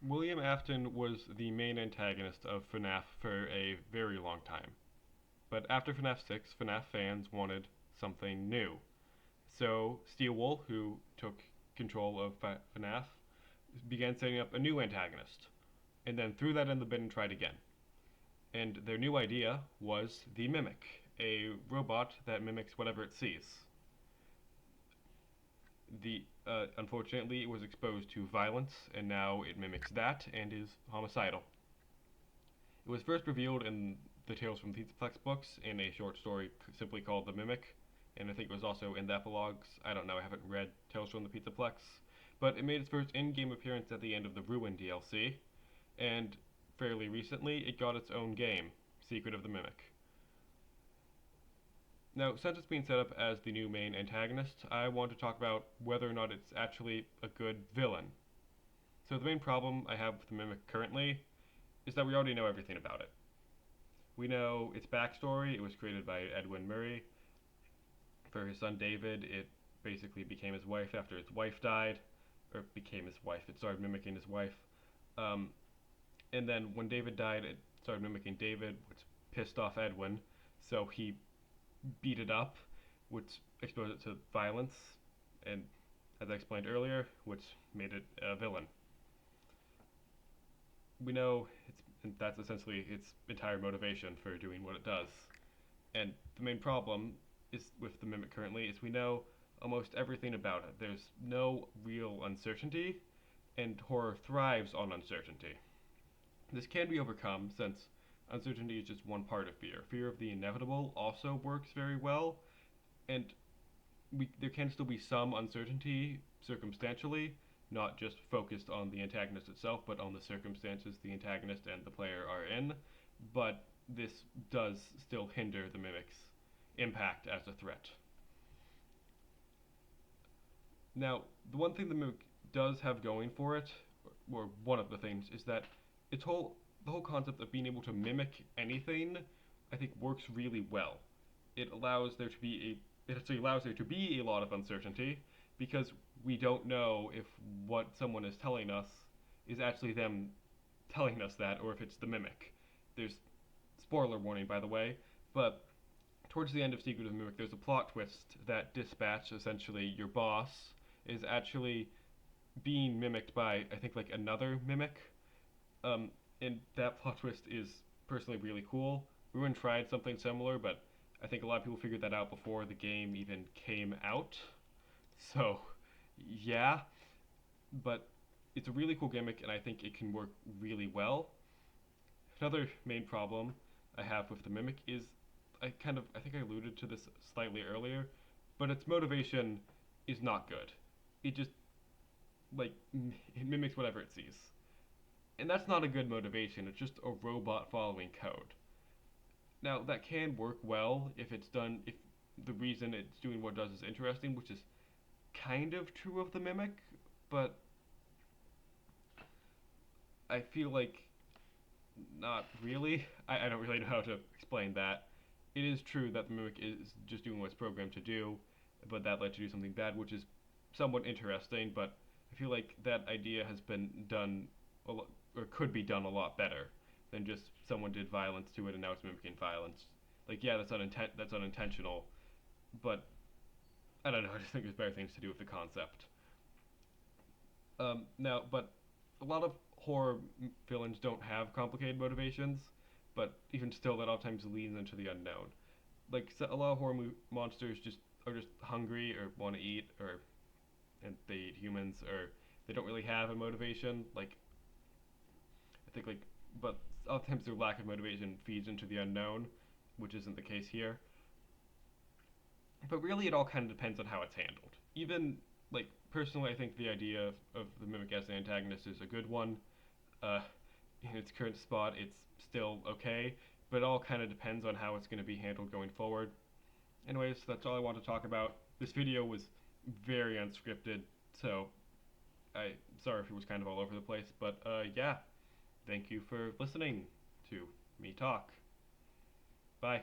William Afton was the main antagonist of Fnaf for a very long time. But after Fnaf 6, Fnaf fans wanted something new. So Steelwool, who took control of Fnaf, began setting up a new antagonist, and then threw that in the bin and tried again. And their new idea was the Mimic, a robot that mimics whatever it sees. Unfortunately, it was exposed to violence, and now it mimics that and is homicidal. It was first revealed in the Tales from the Pizzaplex books in a short story simply called The Mimic, and I think it was also in the epilogues. I don't know, I haven't read Tales from the Pizzaplex, but it made its first in-game appearance at the end of the Ruin DLC, and fairly recently it got its own game, Secret of the Mimic. Now, since it's being set up as the new main antagonist, I want to talk about whether or not it's actually a good villain. So the main problem I have with the Mimic currently is that we already know everything about it. We know its backstory. It was created by Edwin Murray. For his son David, it basically became his wife after his wife died, or became his wife. It started mimicking his wife. Um, and then when David died, it started mimicking David, which pissed off Edwin. So he beat it up, which exposed it to violence, and as I explained earlier, which made it a villain. We know that's essentially its entire motivation for doing what it does. And the main problem is with the Mimic currently is we know almost everything about it. There's no real uncertainty, and horror thrives on uncertainty. This can be overcome since uncertainty is just one part of fear. Fear of the inevitable also works very well, and there can still be some uncertainty circumstantially, not just focused on the antagonist itself, but on the circumstances the antagonist and the player are in. But this does still hinder the mimic's impact as a threat. Now, the one thing the mimic does have going for it, or one of the things, is that the whole concept of being able to mimic anything, I think works really well. It allows there to be it actually allows there to be a lot of uncertainty because we don't know if what someone is telling us is actually them telling us that or if it's the mimic. There's spoiler warning by the way, but towards the end of Secret of the Mimic there's a plot twist that Dispatch, essentially your boss, is actually being mimicked by I think like another mimic. Um, and that plot twist is personally really cool. Ruin tried something similar, but I think a lot of people figured that out before the game even came out. So, yeah, but it's a really cool gimmick, and I think it can work really well. Another main problem I have with the Mimic is I think I alluded to this slightly earlier, but its motivation is not good. It just like it mimics whatever it sees. And that's not a good motivation. It's just a robot following code. Now, that can work well if the reason it's doing what it does is interesting, which is kind of true of the Mimic, but I feel like not really. I don't really know how to explain that. It is true that the Mimic is just doing what it's programmed to do, but that led to do something bad, which is somewhat interesting, but I feel like that idea has been done a lot, or could be done a lot better than just someone did violence to it and now it's mimicking violence. Like, yeah, that's unintentional, but I don't know. I just think there's better things to do with the concept. Now, but a lot of horror villains don't have complicated motivations, but even still, that oftentimes leans into the unknown. Like so a lot of monsters just are just hungry or want to eat, or and they eat humans, or they don't really have a motivation. Like I think like, but oftentimes their lack of motivation feeds into the unknown, which isn't the case here. But really, it all kind of depends on how it's handled. Even like personally, I think the idea of the mimic as an antagonist is a good one. Uh, in its current spot, it's still okay, but it all kind of depends on how it's going to be handled going forward. Anyways, that's all I want to talk about. This video was very unscripted, so I sorry if it was kind of all over the place, but yeah, thank you for listening to me talk. Bye.